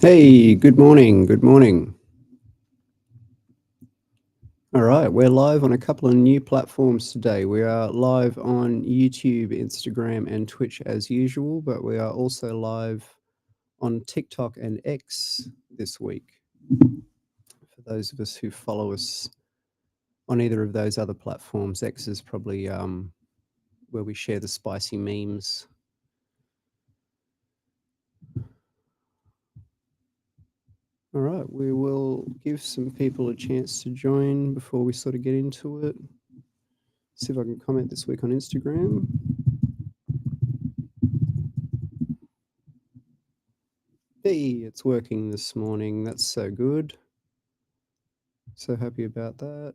Hey, good morning. Good morning. All right, we're live on a couple of new platforms today. We are live on YouTube, Instagram, and Twitch as usual, but we are also live on TikTok and X this week. For those of us who follow us on either of those other platforms, X is probably where we share the spicy memes. All right, we will give some people a chance to join before we sort of get into it. See if I can comment this week on Instagram. Hey, it's working this morning. That's so good. So happy about that.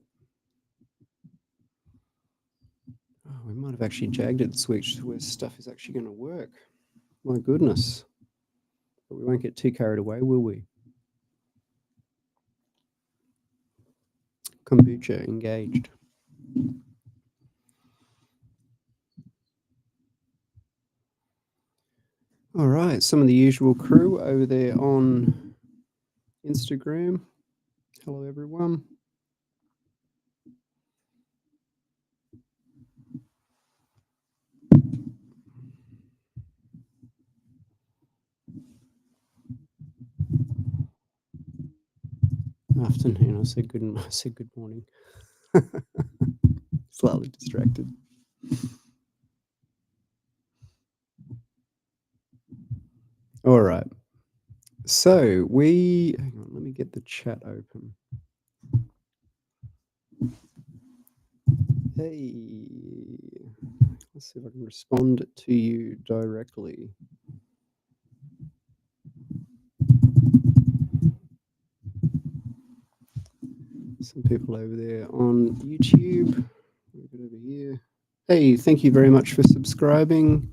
Oh, we might have actually jagged it switched where stuff is actually going to work. My goodness. But we won't get too carried away, will we? Kombucha engaged. All right, some of the usual crew over there on Instagram. Hello, everyone. Afternoon. I said good morning. Slightly distracted. All right. So hang on, let me get the chat open. Hey, let's see if I can respond to you directly. Some people over there on YouTube. A bit over here. Hey, thank you very much for subscribing.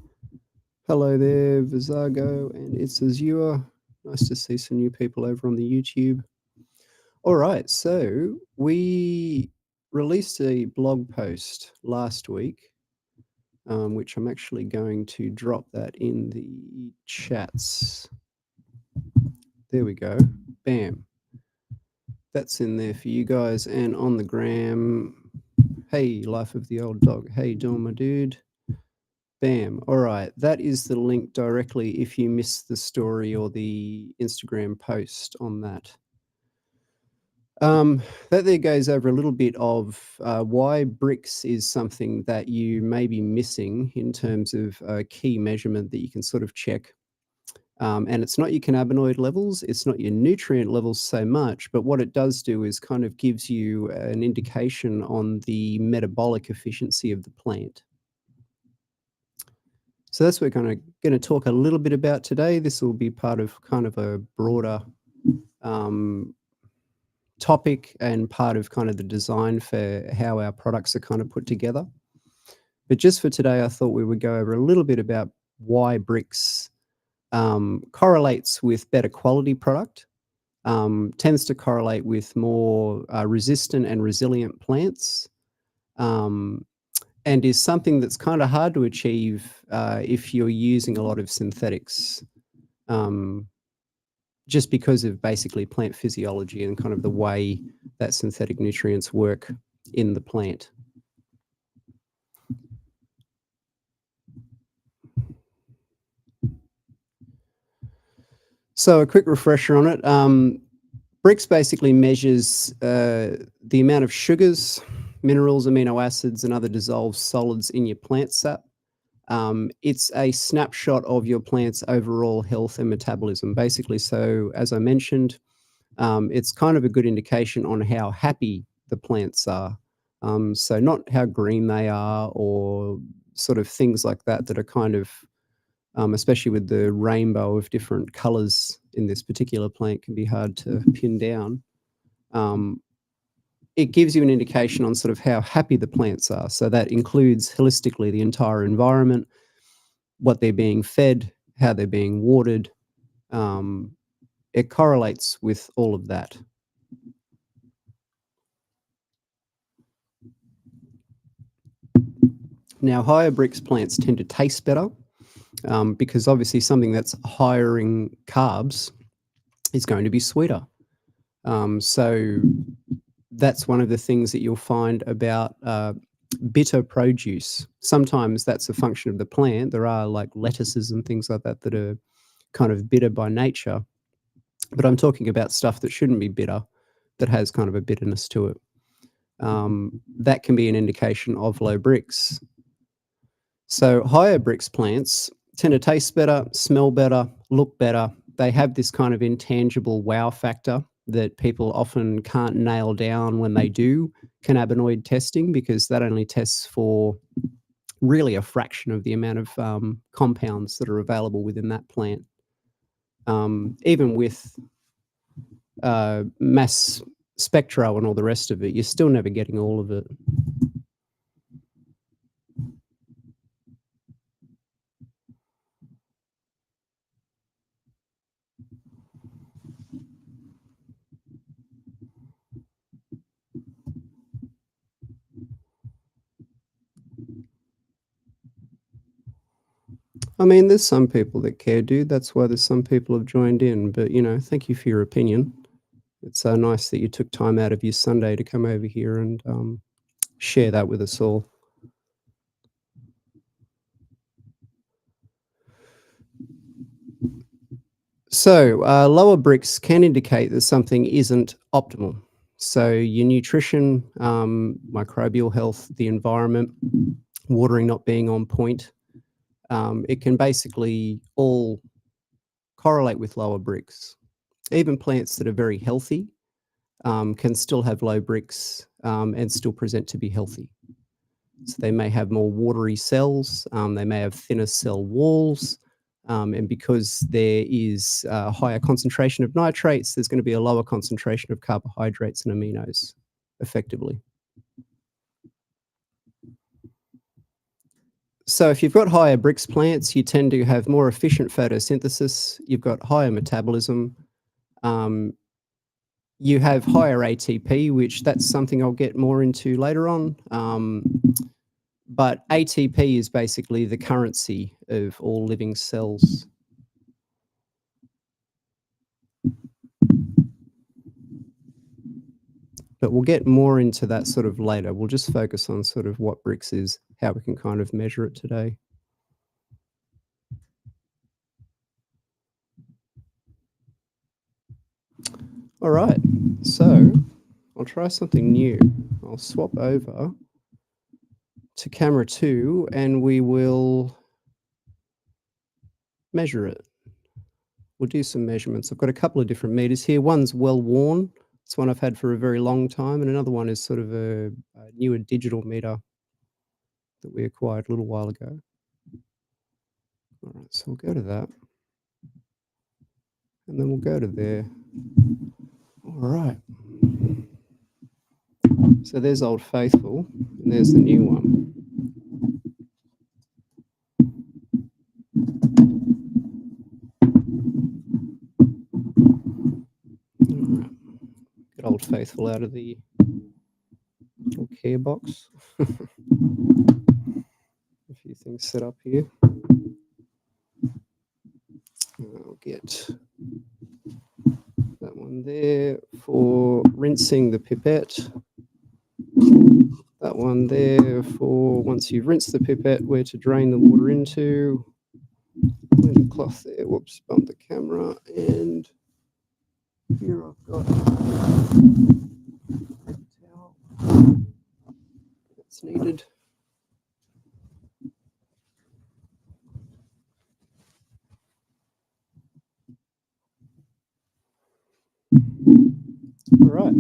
Hello there, Vizago and It's Azure. Nice to see some new people over on the YouTube. All right, so we released a blog post last week, which I'm actually going to drop that in the chats. There we go. Bam. That's in there for you guys. And on the gram, hey, Life of the Old Dog. Hey, doing my dude. Bam. All right. That is the link directly if you missed the story or the Instagram post on that. That there goes over a little bit of why BRIX is something that you may be missing in terms of a key measurement that you can sort of check. And it's not your cannabinoid levels, it's not your nutrient levels so much, but what it does do is kind of gives you an indication on the metabolic efficiency of the plant. So that's what we're going to talk a little bit about today. This will be part of kind of a broader topic and part of kind of the design for how our products are kind of put together. But just for today, I thought we would go over a little bit about why BRIX correlates with better quality product, tends to correlate with more resistant and resilient plants, and is something that's kind of hard to achieve if you're using a lot of synthetics, just because of basically plant physiology and kind of the way that synthetic nutrients work in the plant. So a quick refresher on it. BRIX basically measures the amount of sugars, minerals, amino acids, and other dissolved solids in your plant sap. It's a snapshot of your plant's overall health and metabolism, basically. So as I mentioned, it's kind of a good indication on how happy the plants are. So not how green they are or sort of things like that that are kind of, especially with the rainbow of different colors in this particular plant, can be hard to pin down. It gives you an indication on sort of how happy the plants are. So that includes holistically the entire environment, what they're being fed, how they're being watered. It correlates with all of that. Now, higher BRIX plants tend to taste better because obviously something that's higher in carbs is going to be sweeter. So that's one of the things that you'll find about bitter produce. Sometimes that's a function of the plant. There are like lettuces and things like that that are kind of bitter by nature. But I'm talking about stuff that shouldn't be bitter, that has kind of a bitterness to it. That can be an indication of low BRIX. So higher BRIX plants tend to taste better, smell better, look better. They have this kind of intangible wow factor that people often can't nail down when they do cannabinoid testing, because that only tests for really a fraction of the amount of compounds that are available within that plant. Even with mass spectra and all the rest of it, you're still never getting all of it. I mean, there's some people that care, dude. That's why there's some people have joined in. But, you know, thank you for your opinion. It's nice that you took time out of your Sunday to come over here and share that with us all. So lower BRIX can indicate that something isn't optimal. So your nutrition, microbial health, the environment, watering not being on point, it can basically all correlate with lower BRIX. Even plants that are very healthy can still have low BRIX and still present to be healthy. So they may have more watery cells, they may have thinner cell walls, and because there is a higher concentration of nitrates, there's going to be a lower concentration of carbohydrates and aminos, effectively. So if you've got higher BRIX plants, you tend to have more efficient photosynthesis, you've got higher metabolism, you have higher ATP, which that's something I'll get more into later on. But ATP is basically the currency of all living cells. But we'll get more into that sort of later. We'll just focus on sort of what BRIX is, how we can kind of measure it today. All right, so I'll try something new. I'll swap over to camera 2 and we will measure it. We'll do some measurements. I've got a couple of different meters here. One's well worn. It's one I've had for a very long time. And another one is sort of a newer digital meter that we acquired a little while ago. All right, so we'll go to that. And then we'll go to there. All right. So there's Old Faithful, and there's the new one. All right. Get Old Faithful out of the little care box. A few things set up here. I'll get that one there for rinsing the pipette. That one there for once you've rinsed the pipette, where to drain the water into. Cleaning cloth there. Whoops, bumped the camera. And here I've got a towel that's needed. All right.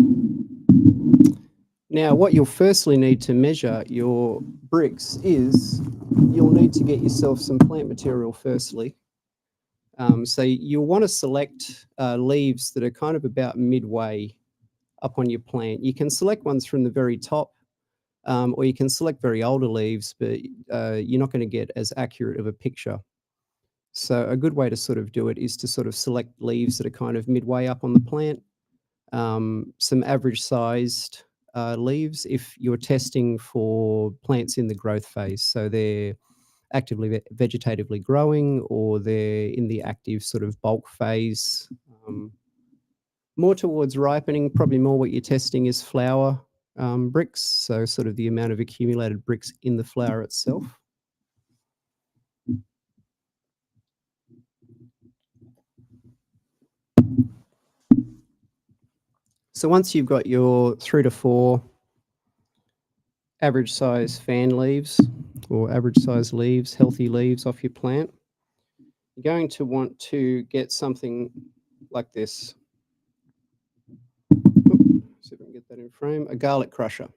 Now, what you'll firstly need to measure your BRIX is you'll need to get yourself some plant material firstly. So you'll want to select leaves that are kind of about midway up on your plant. You can select ones from the very top, or you can select very older leaves, but you're not going to get as accurate of a picture. So a good way to sort of do it is to sort of select leaves that are kind of midway up on the plant, some average sized leaves if you're testing for plants in the growth phase. So they're actively vegetatively growing, or they're in the active sort of bulk phase. More towards ripening, probably more what you're testing is flour BRIX, so sort of the amount of accumulated BRIX in the flour itself. So once you've got your 3 to 4 average size fan leaves or average size leaves, healthy leaves off your plant, you're going to want to get something like this. See if I can get that in frame, a garlic crusher.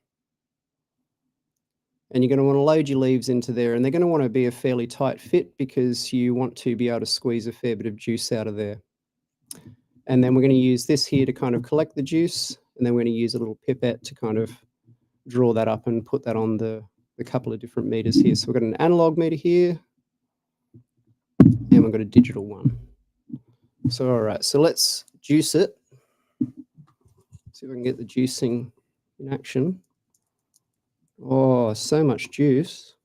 And you're going to want to load your leaves into there, and they're going to want to be a fairly tight fit because you want to be able to squeeze a fair bit of juice out of there. And then we're going to use this here to kind of collect the juice, and then we're going to use a little pipette to kind of draw that up and put that on the couple of different meters here. So we've got an analog meter here, and we've got a digital one. So all right, so let's juice it. See if I can get the juicing in action. Oh, so much juice.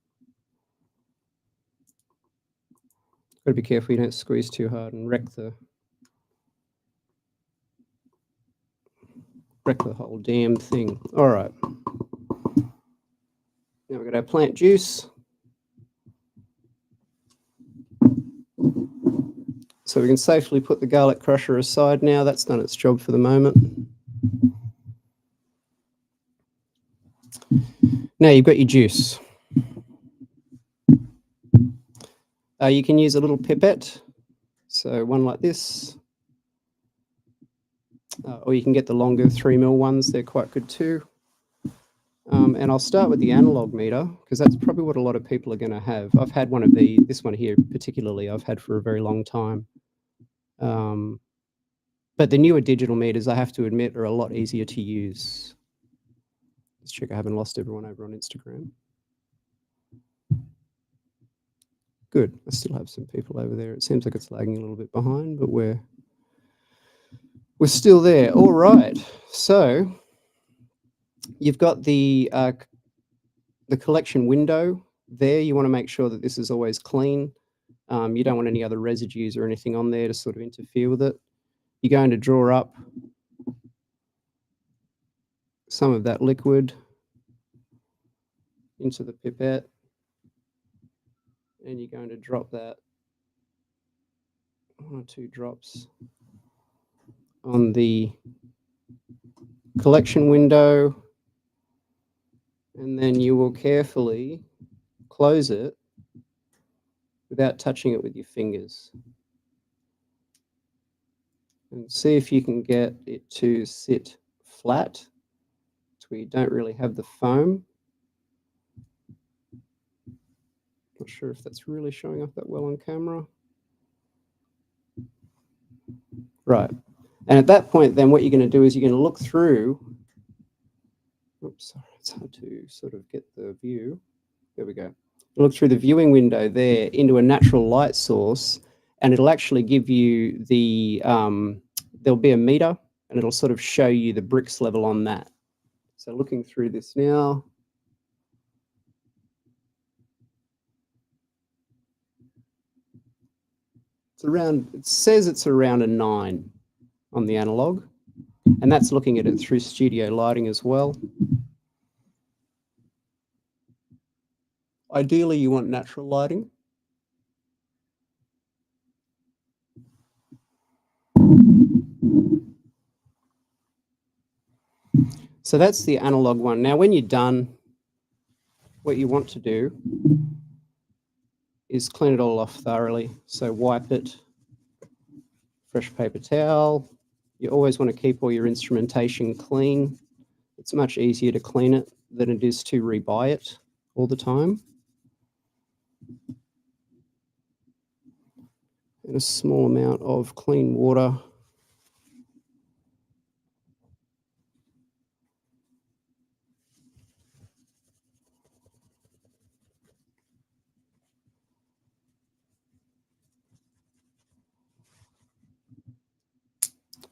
Got to be careful you don't squeeze too hard and wreck the whole damn thing. All right. Now we've got our plant juice. So we can safely put the garlic crusher aside now. That's done its job for the moment. Now you've got your juice. You can use a little pipette, so one like this, or you can get the longer 3mm ones. They're quite good too. And I'll start with the analog meter because that's probably what a lot of people are going to have. I've had one of this one here particularly, I've had for a very long time. But the newer digital meters, I have to admit, are a lot easier to use. Let's check I haven't lost everyone over on Instagram. Good. I still have some people over there. It seems like it's lagging a little bit behind, but we're still there. All right. So you've got the collection window there. You want to make sure that this is always clean. You don't want any other residues or anything on there to sort of interfere with it. You're going to draw up some of that liquid into the pipette, and you're going to drop that 1 or 2 drops on the collection window, and then you will carefully close it without touching it with your fingers. And see if you can get it to sit flat so you don't really have the foam. Not sure if that's really showing up that well on camera. Right. And at that point, then what you're going to do is you're going to look through. Oops, sorry, it's hard to sort of get the view. There we go. Look through the viewing window there into a natural light source, and it'll actually give you the, there'll be a meter, and it'll sort of show you the BRIX level on that. So looking through this now. It says it's around a 9 on the analog, and that's looking at it through studio lighting as well. Ideally, you want natural lighting. So that's the analog one. Now, when you're done, what you want to do is clean it all off thoroughly. So wipe it, fresh paper towel. You always want to keep all your instrumentation clean. It's much easier to clean it than it is to rebuy it all the time. And a small amount of clean water.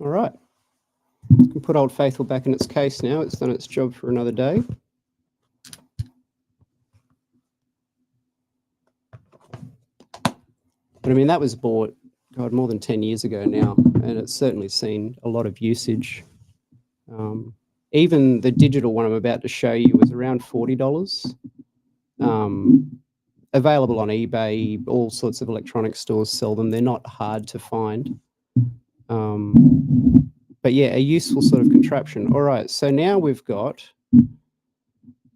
All right. We can put Old Faithful back in its case now. It's done its job for another day. But I mean, that was bought God, more than 10 years ago now, and it's certainly seen a lot of usage. Even the digital one I'm about to show you was around $40. Available on eBay, all sorts of electronic stores sell them. They're not hard to find. But yeah, a useful sort of contraption. All right, so now we've got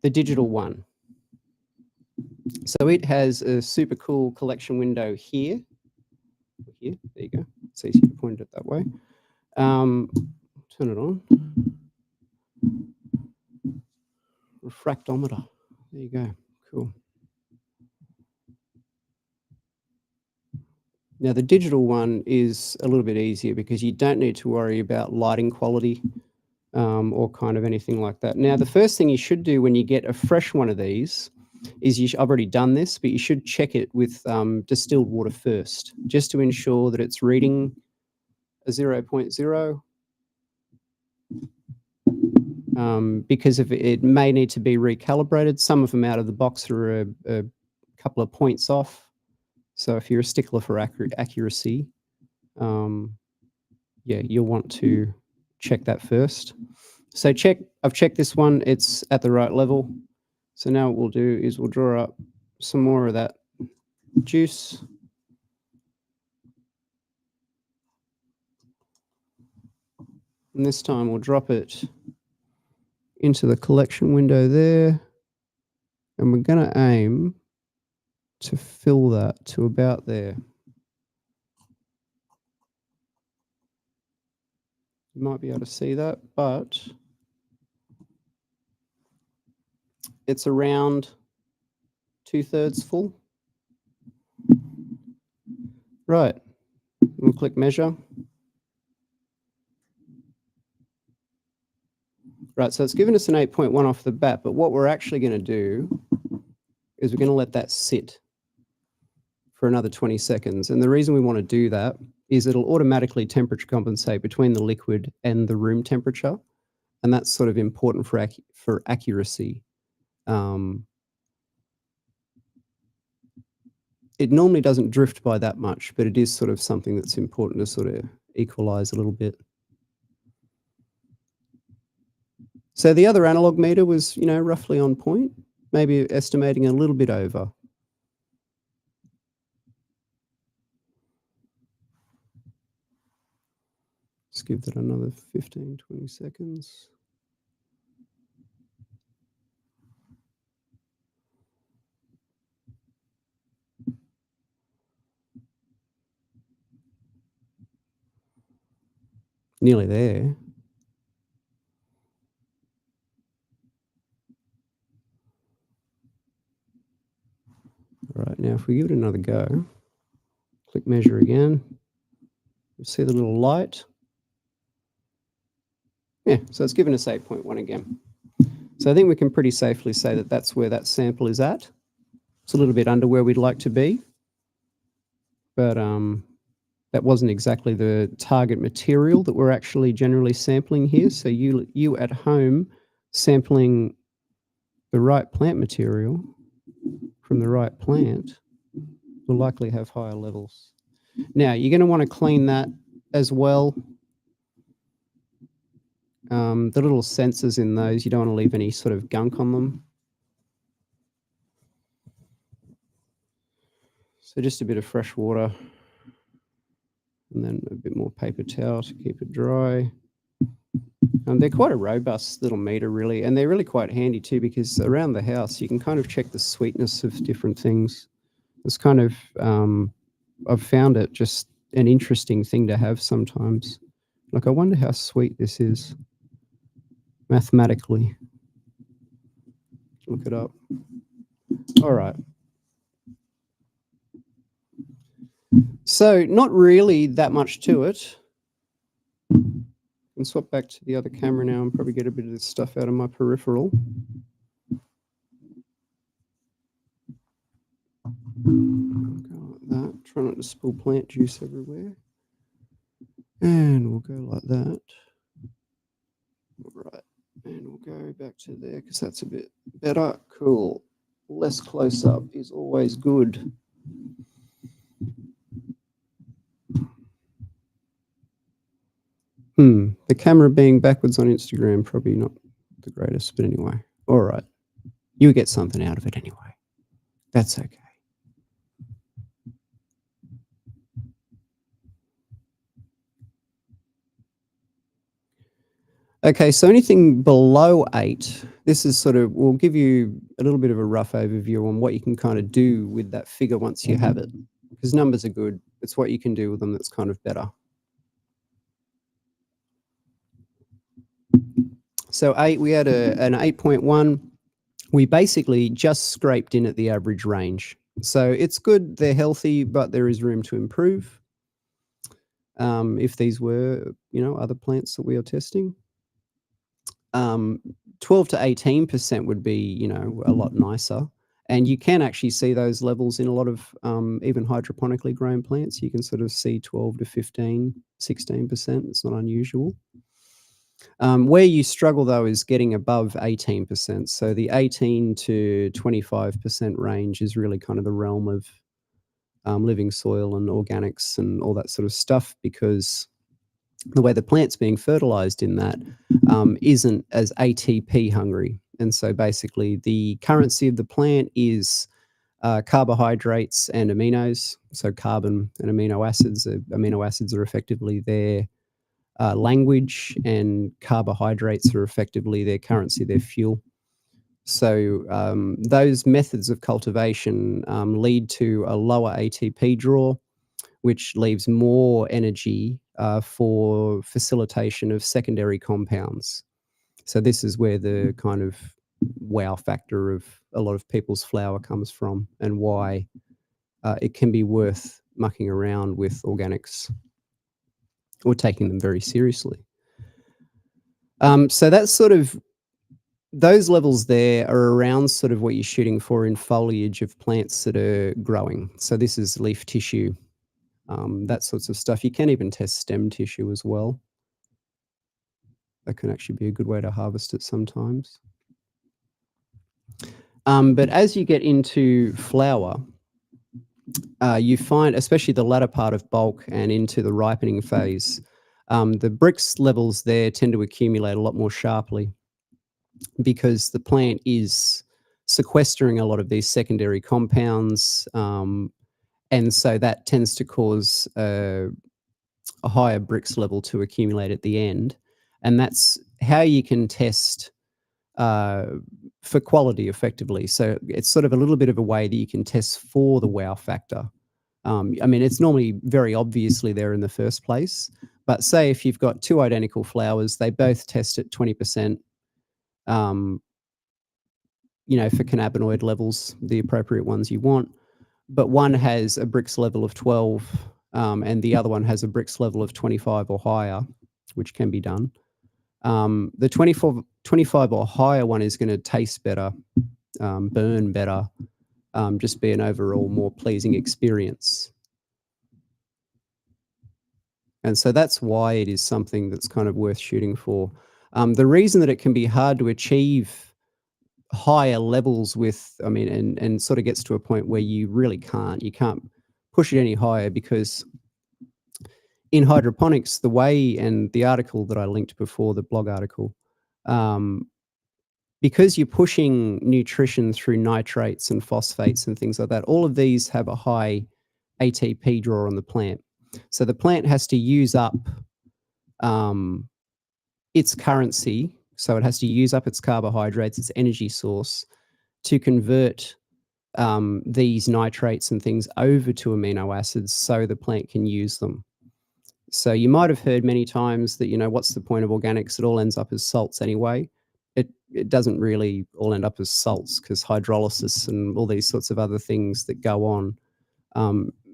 the digital one. So it has a super cool collection window here. Here, there you go. It's easy to point it that way. Turn it on. Refractometer. There you go. Cool. Now the digital one is a little bit easier because you don't need to worry about lighting quality or kind of anything like that. Now the first thing you should do when you get a fresh one of these is I've already done this, but you should check it with distilled water first, just to ensure that it's reading a 0.0. Because if it may need to be recalibrated. Some of them out of the box are a couple of points off. So if you're a stickler for accuracy, yeah, you'll want to check that first. So I've checked this one, it's at the right level. So now what we'll do is we'll draw up some more of that juice. And this time we'll drop it into the collection window there. And we're going to aim to fill that to about there. You might be able to see that, but it's around 2/3 full. Right, we'll click measure. Right, so it's given us an 8.1 off the bat, but what we're actually going to do is we're going to let that sit for another 20 seconds. And the reason we want to do that is it'll automatically temperature compensate between the liquid and the room temperature. And that's sort of important for accuracy. It normally doesn't drift by that much, but it is sort of something that's important to sort of equalize a little bit. So the other analog meter was, roughly on point, maybe estimating a little bit over. Let's give that another 15, 20 seconds. Nearly there. All right, now if we give it another go, click measure again, you'll see the little light. Yeah, so it's given us 8.1 again. So I think we can pretty safely say that that's where that sample is at. It's a little bit under where we'd like to be, but that wasn't exactly the target material that we're actually generally sampling here. So you at home sampling the right plant material from the right plant will likely have higher levels. Now, you're going to want to clean that as well. The little sensors in those, you don't want to leave any sort of gunk on them. So just a bit of fresh water and then a bit more paper towel to keep it dry. They're quite a robust little meter, really, and they're really quite handy too, because around the house you can kind of check the sweetness of different things. It's kind of, I've found it just an interesting thing to have sometimes. Like, I wonder how sweet this is mathematically. Look it up. All right. So not really that much to it. And swap back to the other camera now and probably get a bit of this stuff out of my peripheral. Go like that. Try not to spill plant juice everywhere. And we'll go like that. All right. And we'll go back to there because that's a bit better. Cool. Less close up is always good. The camera being backwards on Instagram, probably not the greatest, but anyway. All right. You get something out of it anyway. That's okay. Okay, so anything below 8, this is sort of, we'll give you a little bit of a rough overview on what you can kind of do with that figure once you have it, because numbers are good. It's what you can do with them that's kind of better. So 8, we had an 8.1. We basically just scraped in at the average range. So it's good, they're healthy, but there is room to improve. If these were, other plants that we are testing. 12 to 18% would be, a lot nicer. And you can actually see those levels in a lot of even hydroponically grown plants. You can sort of see 12 to 15, 16%. It's not unusual. Where you struggle, though, is getting above 18%. So the 18 to 25% range is really kind of the realm of living soil and organics and all that sort of stuff, because the way the plant's being fertilized in that isn't as ATP hungry. And so basically the currency of the plant is carbohydrates and aminos. So carbon and amino acids. Amino acids are effectively their language, and carbohydrates are effectively their currency, their fuel. So those methods of cultivation lead to a lower ATP draw, which leaves more energy for facilitation of secondary compounds. So this is where the kind of wow factor of a lot of people's flower comes from, and why it can be worth mucking around with organics or taking them very seriously. So that's sort of, those levels there are around sort of what you're shooting for in foliage of plants that are growing. So this is leaf tissue, that sorts of stuff. You can even test stem tissue as well. That can actually be a good way to harvest it sometimes. But as you get into flower, you find, especially the latter part of bulk and into the ripening phase, the BRIX levels there tend to accumulate a lot more sharply, because the plant is sequestering a lot of these secondary compounds, and so that tends to cause a higher BRIX level to accumulate at the end. And that's how you can test for quality effectively. So it's sort of a little bit of a way that you can test for the wow factor. I mean, it's normally very obviously there in the first place, but say if you've got two identical flowers, they both test at 20%, for cannabinoid levels, the appropriate ones you want, but one has a BRIX level of 12, and the other one has a BRIX level of 25 or higher, which can be done. The 25 or higher one is going to taste better, burn better, just be an overall more pleasing experience. And so that's why it is something that's kind of worth shooting for. The reason that it can be hard to achieve higher levels with, and sort of gets to a point where you really can't push it any higher, because in hydroponics, the way, and the article that I linked before, the blog article, because you're pushing nutrition through nitrates and phosphates and things like that, all of these have a high ATP draw on the plant. So the plant has to use up its currency. So it has to use up its carbohydrates, its energy source, to convert these nitrates and things over to amino acids so the plant can use them. So you might have heard many times that, what's the point of organics? It all ends up as salts anyway. It doesn't really all end up as salts, because hydrolysis and all these sorts of other things that go on,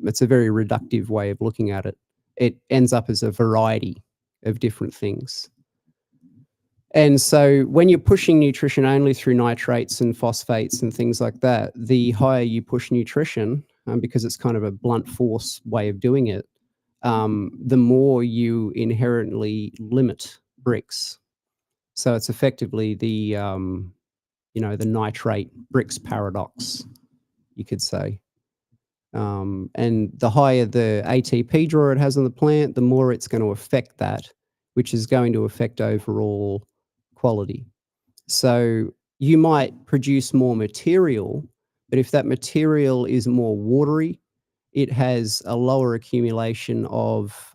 it's a very reductive way of looking at it. It ends up as a variety of different things. And so when you're pushing nutrition only through nitrates and phosphates and things like that, the higher you push nutrition, because it's kind of a blunt force way of doing it, the more you inherently limit BRIX. So it's effectively the, the nitrate BRIX paradox, you could say. And the higher the ATP draw it has on the plant, the more it's going to affect that which is going to affect overall quality. So you might produce more material, but if that material is more watery, it has a lower accumulation of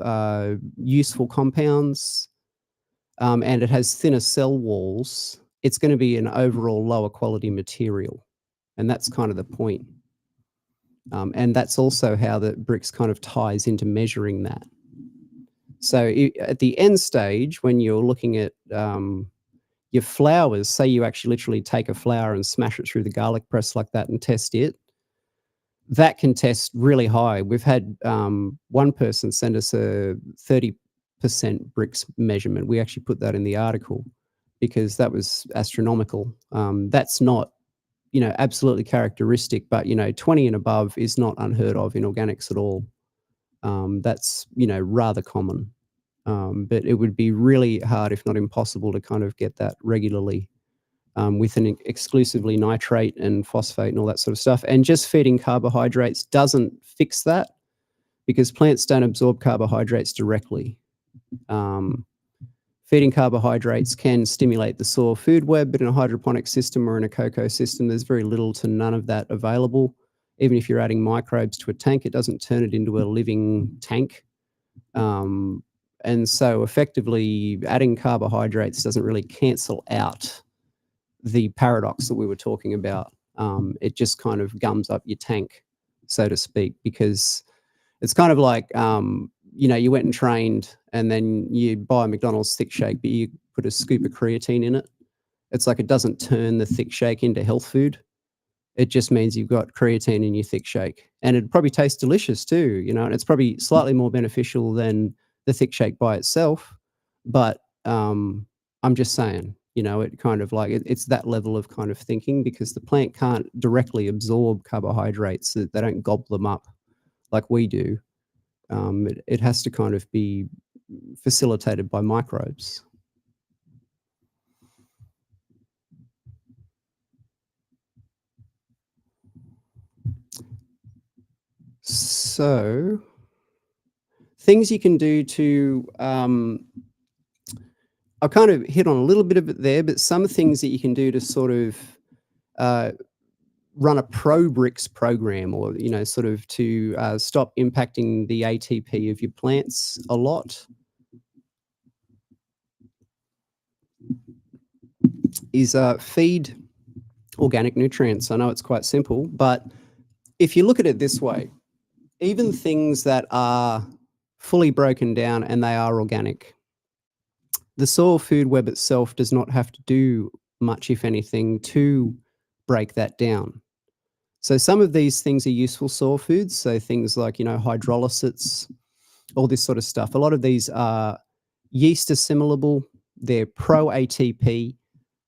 useful compounds, and it has thinner cell walls, it's going to be an overall lower quality material. And that's kind of the point. And that's also how the BRIX kind of ties into measuring that. So at the end stage, when you're looking at your flours, say you actually literally take a flour and smash it through the garlic press like that and test it, that can test really high. We've had one person send us a 30% BRIX measurement. We actually put that in the article because that was astronomical. That's not, absolutely characteristic, but, 20 and above is not unheard of in organics at all. That's, rather common. But it would be really hard, if not impossible, to kind of get that regularly with an exclusively nitrate and phosphate and all that sort of stuff. And just feeding carbohydrates doesn't fix that because plants don't absorb carbohydrates directly. Feeding carbohydrates can stimulate the soil food web, but in a hydroponic system or in a cocoa system, there's very little to none of that available. Even if you're adding microbes to a tank, it doesn't turn it into a living tank. And so effectively adding carbohydrates doesn't really cancel out the paradox that we were talking about. It just kind of gums up your tank, so to speak, because it's kind of like, you went and trained and then you buy a McDonald's thick shake, but you put a scoop of creatine in it. It's like it doesn't turn the thick shake into health food. It just means you've got creatine in your thick shake. And it probably tastes delicious too, and it's probably slightly more beneficial than the thick shake by itself. But I'm just saying, it kind of like, it's that level of kind of thinking because the plant can't directly absorb carbohydrates. They don't gobble them up like we do. It has to kind of be facilitated by microbes. So things you can do to, I'll kind of hit on a little bit of it there, but some things that you can do to sort of run a pro-BRIX program or, sort of to stop impacting the ATP of your plants a lot is feed organic nutrients. I know it's quite simple, but if you look at it this way, even things that are fully broken down and they are organic, the soil food web itself does not have to do much, if anything, to break that down. So some of these things are useful soil foods. So things like, hydrolysates, all this sort of stuff. A lot of these are yeast assimilable. They're pro-ATP.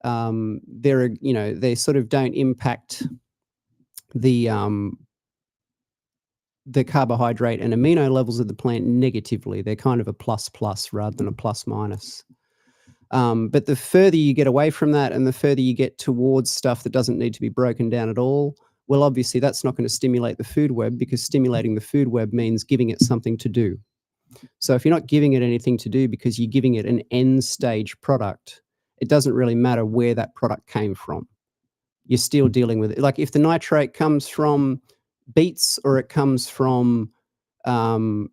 They sort of don't impact the carbohydrate and amino levels of the plant negatively. They're kind of a plus rather than a plus minus. But the further you get away from that and the further you get towards stuff that doesn't need to be broken down at all, well, obviously that's not going to stimulate the food web because stimulating the food web means giving it something to do. So if you're not giving it anything to do because you're giving it an end stage product, it doesn't really matter where that product came from. You're still dealing with it. Like if the nitrate comes from beets or it comes from some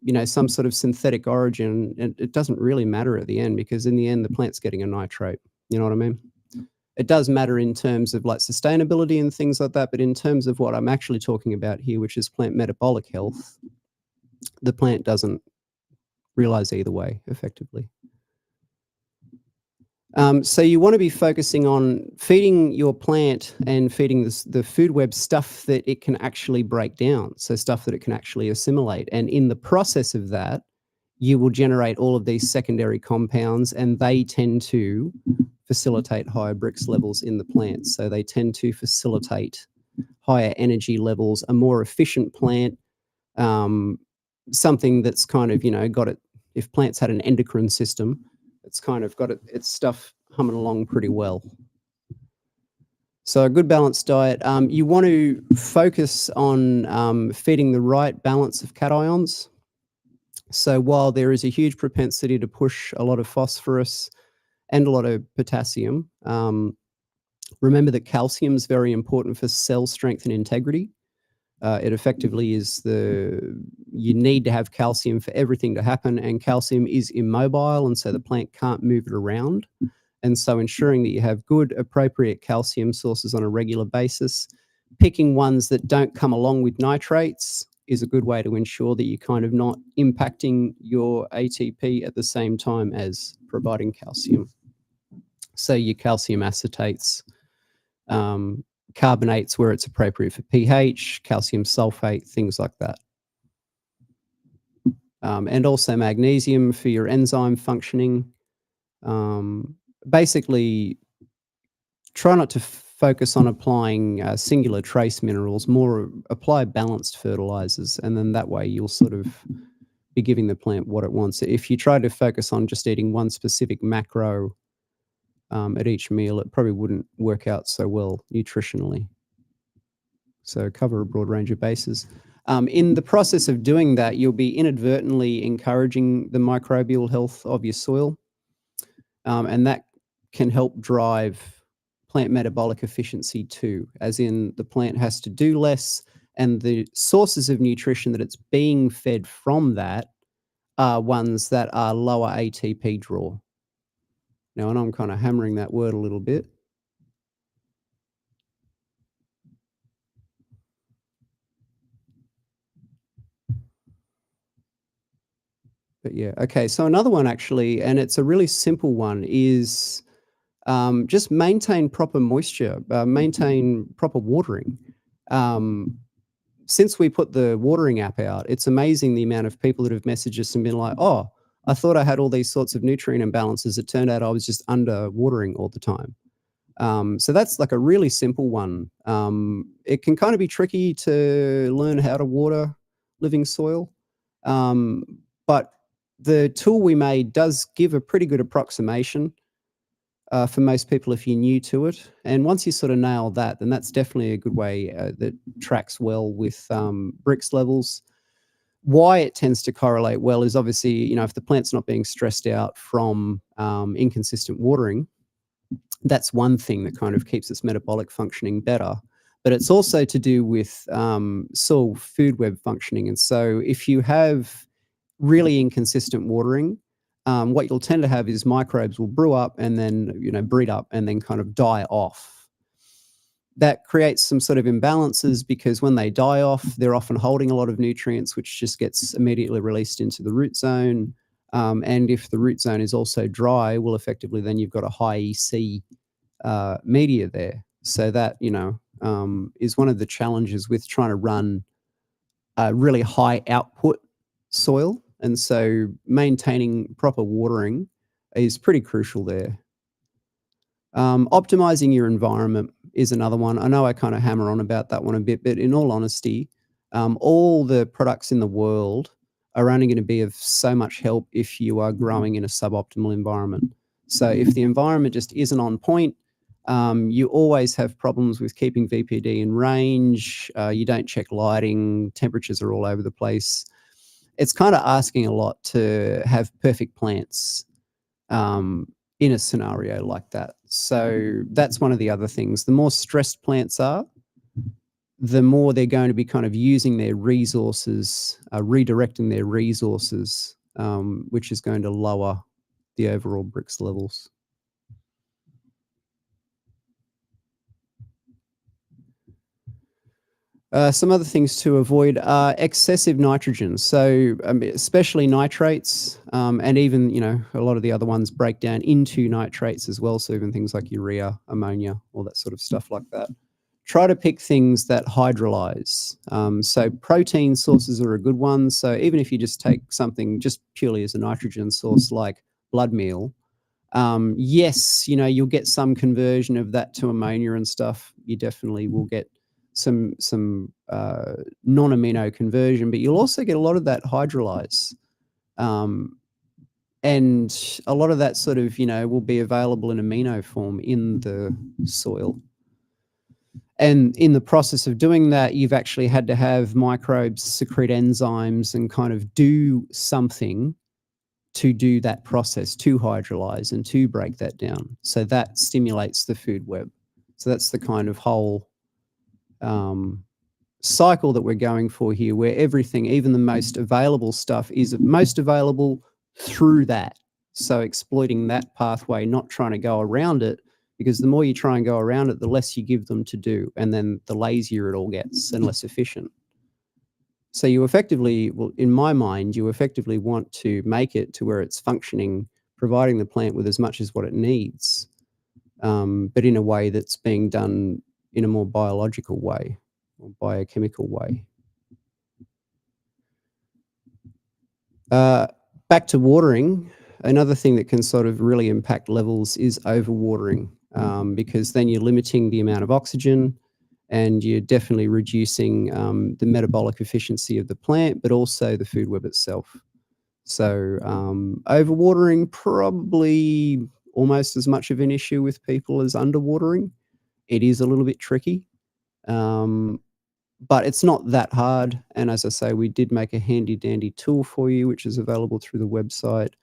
sort of synthetic origin, it doesn't really matter at the end because in the end the plant's getting a nitrate. You know what I mean? It does matter in terms of like sustainability and things like that, but in terms of what I'm actually talking about here, which is plant metabolic health, the plant doesn't realize either way effectively. So you want to be focusing on feeding your plant and feeding the food web stuff that it can actually break down, so stuff that it can actually assimilate. And in the process of that, you will generate all of these secondary compounds, and they tend to facilitate higher BRIX levels in the plant. So they tend to facilitate higher energy levels, a more efficient plant, something that's kind of, got it. If plants had an endocrine system, it's kind of got its stuff humming along pretty well. So a good balanced diet. You want to focus on feeding the right balance of cations. So while there is a huge propensity to push a lot of phosphorus and a lot of potassium, remember that calcium is very important for cell strength and integrity. It effectively is you need to have calcium for everything to happen, and calcium is immobile, and so the plant can't move it around. And so ensuring that you have good, appropriate calcium sources on a regular basis, picking ones that don't come along with nitrates is a good way to ensure that you're kind of not impacting your ATP at the same time as providing calcium. So your calcium acetates, carbonates where it's appropriate for pH, calcium sulfate, things like that. And also magnesium for your enzyme functioning. Basically, try not to focus on applying singular trace minerals, more apply balanced fertilizers, and then that way you'll sort of be giving the plant what it wants. If you try to focus on just eating one specific macro at each meal, it probably wouldn't work out so well nutritionally. So cover a broad range of bases. In the process of doing that, you'll be inadvertently encouraging the microbial health of your soil, and that can help drive plant metabolic efficiency too, as in the plant has to do less, and the sources of nutrition that it's being fed from that are ones that are lower ATP draw. Now, I know I'm kind of hammering that word a little bit. But yeah, okay. So another one actually, and it's a really simple one, is just maintain proper moisture, maintain proper watering. Since we put the watering app out, it's amazing the amount of people that have messaged us and been like, oh, I thought I had all these sorts of nutrient imbalances. It turned out I was just under watering all the time. So that's like a really simple one. It can kind of be tricky to learn how to water living soil. But the tool we made does give a pretty good approximation for most people if you're new to it. And once you sort of nail that, then that's definitely a good way that tracks well with BRIX levels. Why it tends to correlate well is obviously, you know, if the plant's not being stressed out from inconsistent watering, that's one thing that kind of keeps its metabolic functioning better. But it's also to do with soil food web functioning. And so if you have really inconsistent watering, what you'll tend to have is microbes will brew up and then, you know, breed up and then kind of die off. That creates some sort of imbalances because when they die off, they're often holding a lot of nutrients, which just gets immediately released into the root zone. And if the root zone is also dry, well, effectively, then you've got a high EC media there. So that, you know, is one of the challenges with trying to run a really high output soil. And so maintaining proper watering is pretty crucial there. Optimizing your environment is another one. I know I kind of hammer on about that one a bit, but in all honesty, all the products in the world are only going to be of so much help if you are growing in a suboptimal environment. So if the environment just isn't on point, you always have problems with keeping VPD in range. You don't check lighting, temperatures are all over the place. It's kind of asking a lot to have perfect plants in a scenario like that. So that's one of the other things. The more stressed plants are, the more they're going to be kind of using their resources, redirecting their resources, which is going to lower the overall BRIX levels. Some other things to avoid are excessive nitrogen. So especially nitrates, and even, you know, a lot of the other ones break down into nitrates as well. So even things like urea, ammonia, all that sort of stuff like that. Try to pick things that hydrolyze. So protein sources are a good one. So even if you just take something just purely as a nitrogen source like blood meal, yes, you know, you'll get some conversion of that to ammonia and stuff. You definitely will get some non-amino conversion, but you'll also get a lot of that hydrolyze. And a lot of that sort of, you know, will be available in amino form in the soil. And in the process of doing that, you've actually had to have microbes secrete enzymes and kind of do something to do that process, to hydrolyze and to break that down. So that stimulates the food web. So that's the kind of whole cycle that we're going for here, where everything, even the most available stuff, is most available through that. So exploiting that pathway, not trying to go around it, because the more you try and go around it, the less you give them to do, and then the lazier it all gets and less efficient. So you effectively, well, in my mind, you effectively want to make it to where it's functioning, providing the plant with as much as what it needs, but in a way that's being done in a more biological way or biochemical way. Back to watering, another thing that can sort of really impact levels is overwatering, because then you're limiting the amount of oxygen and you're definitely reducing the metabolic efficiency of the plant, but also the food web itself. So overwatering, probably almost as much of an issue with people as underwatering. It is a little bit tricky, but it's not that hard. And as I say, we did make a handy dandy tool for you, which is available through the website,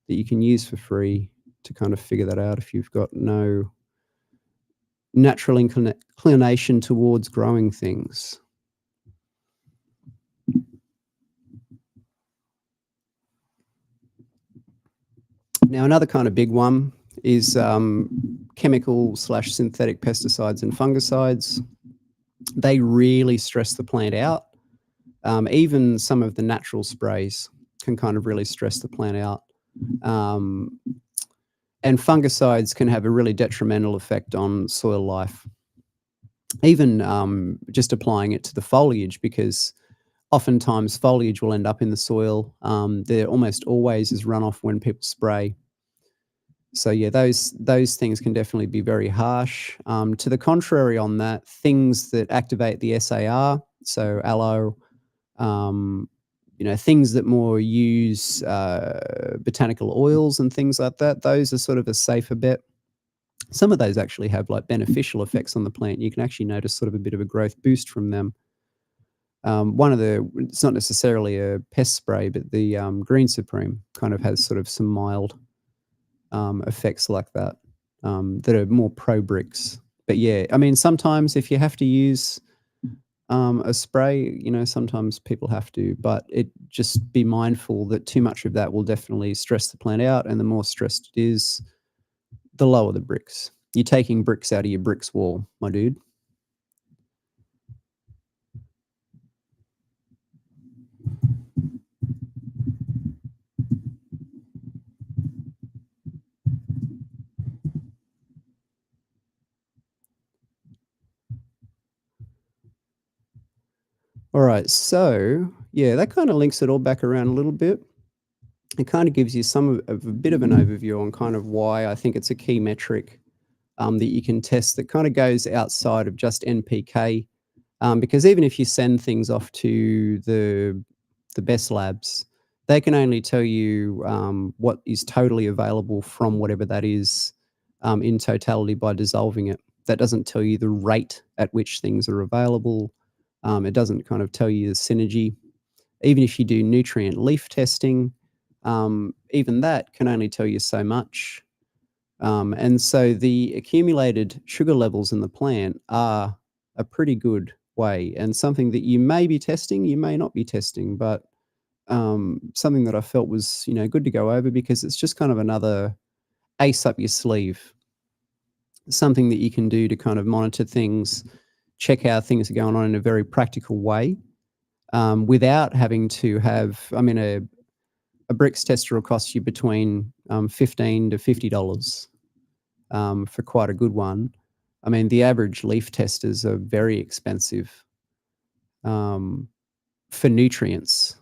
that you can use for free to kind of figure that out if you've got no natural inclination towards growing things. Now, another kind of big one is chemical/synthetic pesticides and fungicides. They really stress the plant out. Even some of the natural sprays can kind of really stress the plant out. And fungicides can have a really detrimental effect on soil life. Even just applying it to the foliage, because oftentimes foliage will end up in the soil. There almost always is runoff when people spray. So yeah, those things can definitely be very harsh. To the contrary on that, things that activate the SAR, so aloe, things that more use botanical oils and things like that, those are sort of a safer bet. Some of those actually have like beneficial effects on the plant. You can actually notice sort of a bit of a growth boost from them. It's not necessarily a pest spray, but the Green Supreme kind of has sort of some mild effects like that, that are more pro BRIX. But yeah, I mean, sometimes if you have to use a spray, sometimes people have to, but just be mindful that too much of that will definitely stress the plant out, and the more stressed it is, the lower the BRIX. You're taking bricks out of your BRIX wall, my dude. All right, so yeah, that kind of links it all back around a little bit. It kind of gives you a bit of an overview on kind of why I think it's a key metric that you can test that kind of goes outside of just NPK, because even if you send things off to the best labs, they can only tell you what is totally available from whatever that is in totality by dissolving it. That doesn't tell you the rate at which things are available. It doesn't kind of tell you the synergy. Even if you do nutrient leaf testing, even that can only tell you so much. And so the accumulated sugar levels in the plant are a pretty good way, and something that you may be testing, you may not be testing, but something that I felt was, good to go over, because it's just kind of another ace up your sleeve, something that you can do to kind of monitor things, check how things are going on in a very practical way, without having to have, a BRIX tester will cost you between $15 to $50 for quite a good one. I mean, the average leaf testers are very expensive for nutrients.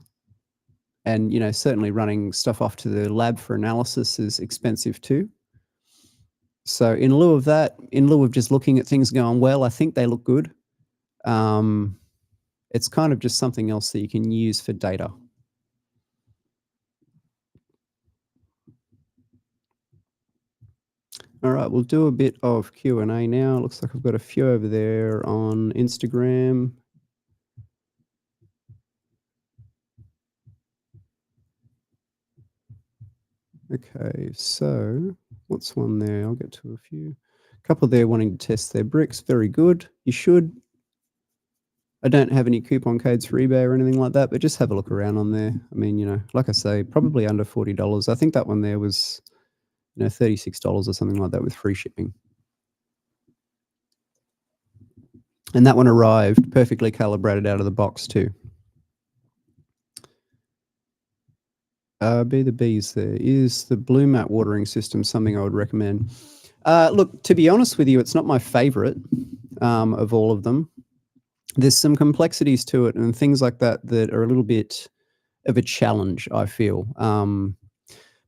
And, certainly running stuff off to the lab for analysis is expensive too. So in lieu of that, in lieu of just looking at things going, well, I think they look good, it's kind of just something else that you can use for data. All right, we'll do a bit of Q&A now. Looks like I've got a few over there on Instagram. Okay, so what's one there? I'll get to a few. A couple there wanting to test their BRIX. Very good. You should. I don't have any coupon codes for eBay or anything like that, but just have a look around on there. I mean, you know, like I say, probably under $40. I think that one there was, you know, $36 or something like that with free shipping. And that one arrived perfectly calibrated out of the box too. Be the bees there. Is the blue mat watering system something I would recommend? Look, to be honest with you, it's not my favorite of all of them. There's some complexities to it and things like that that are a little bit of a challenge, I feel.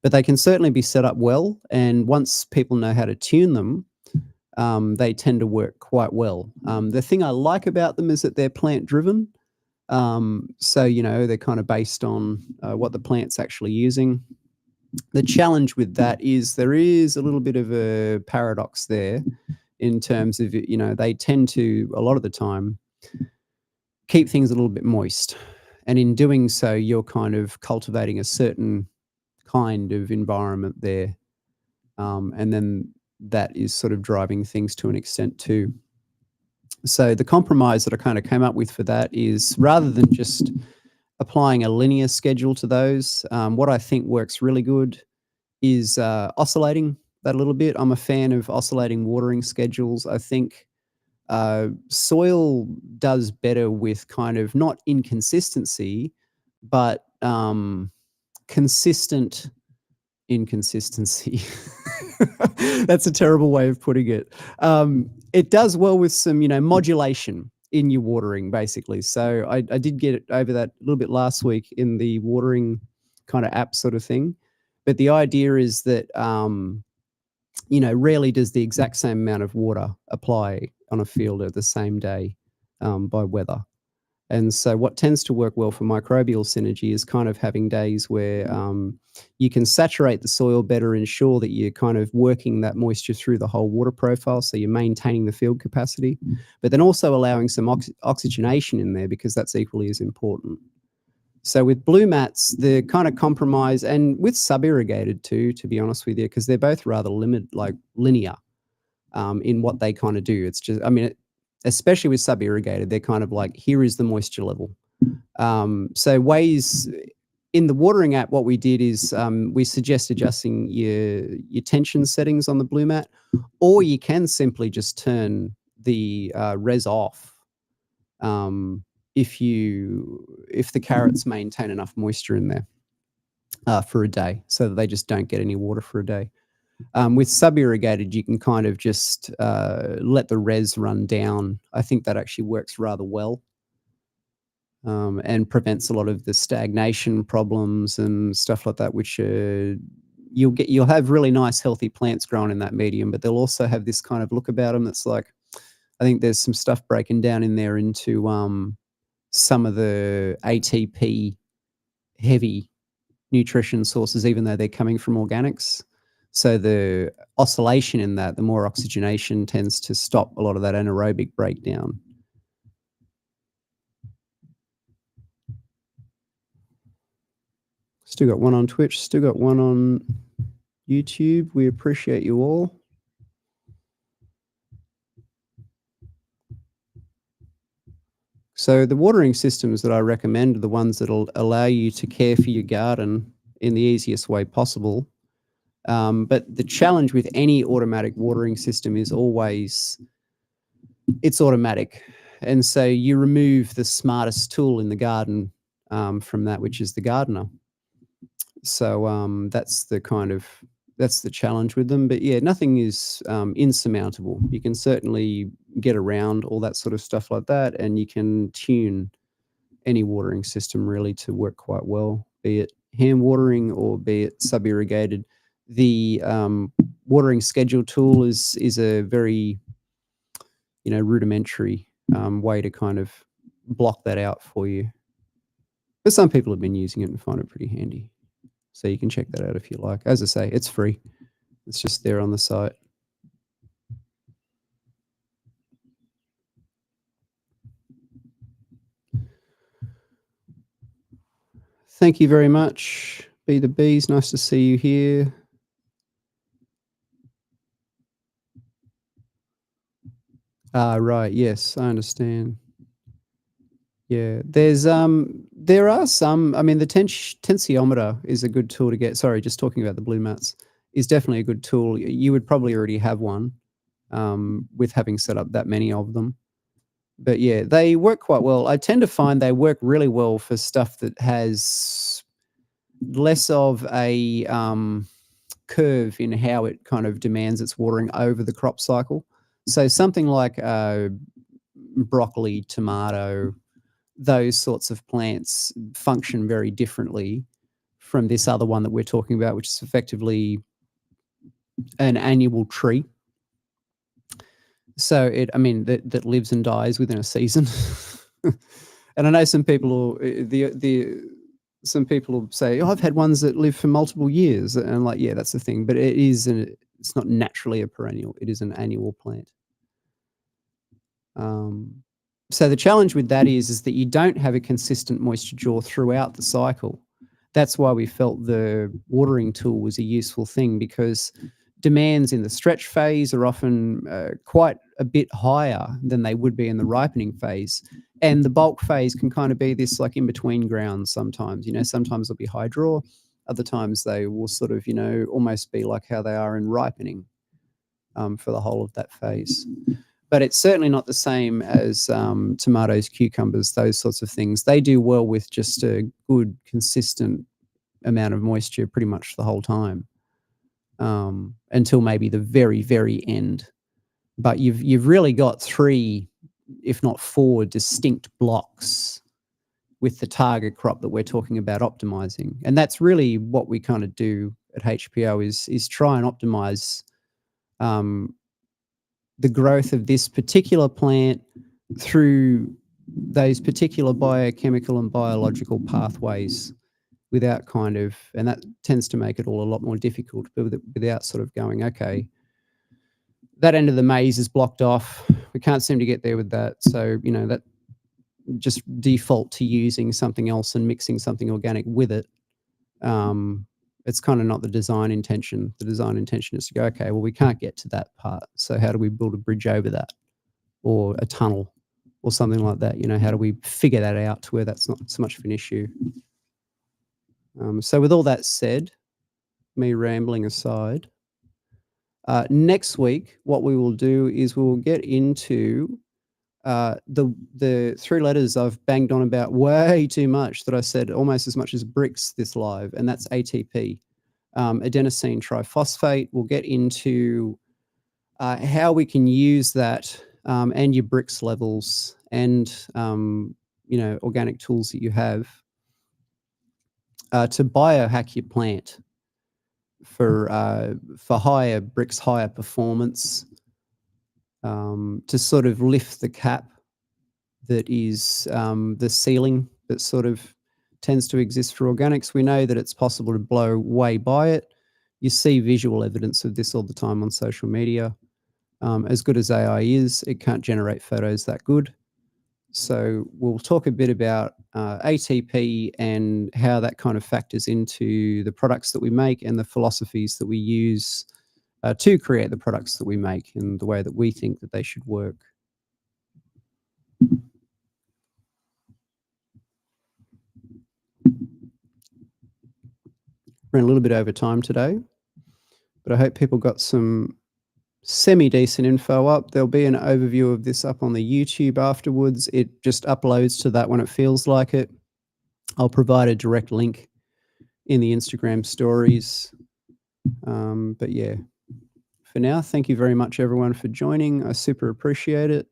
But they can certainly be set up well. And once people know how to tune them, they tend to work quite well. The thing I like about them is that they're plant driven. So, you know, they're kind of based on what the plant's actually using. The challenge with that is there is a little bit of a paradox there in terms of, you know, they tend to, a lot of the time, keep things a little bit moist. And in doing so, you're kind of cultivating a certain kind of environment there. And then that is sort of driving things to an extent too. So the compromise that I kind of came up with for that is rather than just applying a linear schedule to those, what I think works really good is oscillating that a little bit. I'm a fan of oscillating watering schedules. I think soil does better with kind of not inconsistency, but consistent inconsistency. That's a terrible way of putting it. It does well with some, you know, modulation in your watering, basically. So I did get over that a little bit last week in the watering kind of app sort of thing. But the idea is that, you know, rarely does the exact same amount of water apply on a field at the same day by weather. And so what tends to work well for microbial synergy is kind of having days where you can saturate the soil better, ensure that you're kind of working that moisture through the whole water profile, so you're maintaining the field capacity, but then also allowing some oxygenation in there because that's equally as important. So with blue mats, the kind of compromise, and with sub-irrigated too, to be honest with you, because they're both rather linear in what they kind of do. It's just, I mean, especially with sub-irrigated, they're kind of like, here is the moisture level. So ways in the watering app, what we did is we suggest adjusting your tension settings on the blue mat, or you can simply just turn the res off if the carrots maintain enough moisture in there for a day, so that they just don't get any water for a day. With sub-irrigated, you can kind of just let the res run down. I think that actually works rather well and prevents a lot of the stagnation problems and stuff like that, which you'll have really nice, healthy plants growing in that medium, but they'll also have this kind of look about them that's like, I think there's some stuff breaking down in there into some of the ATP heavy nutrition sources, even though they're coming from organics. So the oscillation in that, the more oxygenation tends to stop a lot of that anaerobic breakdown. Still got one on Twitch, still got one on YouTube. We appreciate you all. So the watering systems that I recommend are the ones that'll allow you to care for your garden in the easiest way possible. But the challenge with any automatic watering system is always it's automatic. And so you remove the smartest tool in the garden from that, which is the gardener. So that's the challenge with them. But yeah, nothing is insurmountable. You can certainly get around all that sort of stuff like that, and you can tune any watering system really to work quite well, be it hand watering or be it sub-irrigated. The watering schedule tool is a very, you know, rudimentary way to kind of block that out for you. But some people have been using it and find it pretty handy. So you can check that out if you like. As I say, it's free. It's just there on the site. Thank you very much. Be the Bees, nice to see you here. Right, yes, I understand. Yeah, there are some, I mean, the tensiometer is a good tool to get. Sorry, just talking about the blue mats is definitely a good tool. You would probably already have one with having set up that many of them. But yeah, they work quite well. I tend to find they work really well for stuff that has less of a curve in how it kind of demands its watering over the crop cycle. So something like broccoli, tomato, those sorts of plants function very differently from this other one that we're talking about, which is effectively an annual tree. So it, I mean, that lives and dies within a season. And I know some people will, some people will say, "Oh, I've had ones that live for multiple years," and I'm like, yeah, that's the thing. But it's not naturally a perennial; it is an annual plant. So the challenge with that is that you don't have a consistent moisture draw throughout the cycle. That's why we felt the watering tool was a useful thing, because demands in the stretch phase are often quite a bit higher than they would be in the ripening phase. And the bulk phase can kind of be this like in between ground sometimes. Sometimes they'll be high draw, other times they will sort of, almost be like how they are in ripening for the whole of that phase. But it's certainly not the same as tomatoes, cucumbers, those sorts of things. They do well with just a good, consistent amount of moisture pretty much the whole time until maybe the very, very end. But you've really got 3, if not 4, distinct blocks with the target crop that we're talking about optimizing. And that's really what we kind of do at HPO is try and optimize the growth of this particular plant through those particular biochemical and biological pathways without and that tends to make it all a lot more difficult, but without sort of going, okay, that end of the maze is blocked off. We can't seem to get there with that. So, that just default to using something else and mixing something organic with it. It's kind of not the design intention. The design intention is to go, okay, well, we can't get to that part. So how do we build a bridge over that, or a tunnel or something like that? How do we figure that out to where that's not so much of an issue? So with all that said, me rambling aside, next week, what we will do is we will get into the 3 letters I've banged on about way too much, that I said almost as much as BRIX this live, and that's ATP, adenosine triphosphate. We'll get into how we can use that and your BRIX levels and organic tools that you have to biohack your plant for higher BRIX, higher performance, to sort of lift the cap that is the ceiling that sort of tends to exist for organics. We know that it's possible to blow way by it. You see visual evidence of this all the time on social media. As good as AI is, it can't generate photos that good. So we'll talk a bit about ATP and how that kind of factors into the products that we make and the philosophies that we use to create the products that we make and the way that we think that they should work. Ran a little bit over time today, but I hope people got some semi-decent info up. There'll be an overview of this up on the YouTube afterwards. It just uploads to that when it feels like it. I'll provide a direct link in the Instagram stories. But yeah, for now, thank you very much, everyone, for joining. I super appreciate it.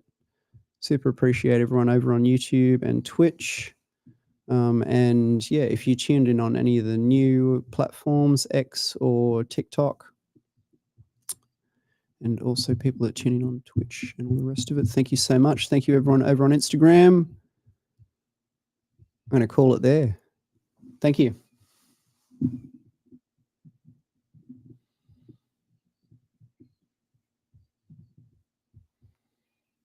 Super appreciate everyone over on YouTube and Twitch. And yeah, if you tuned in on any of the new platforms, X or TikTok, and also people that tune in on Twitch and all the rest of it, thank you so much. Thank you, everyone over on Instagram. I'm going to call it there. Thank you.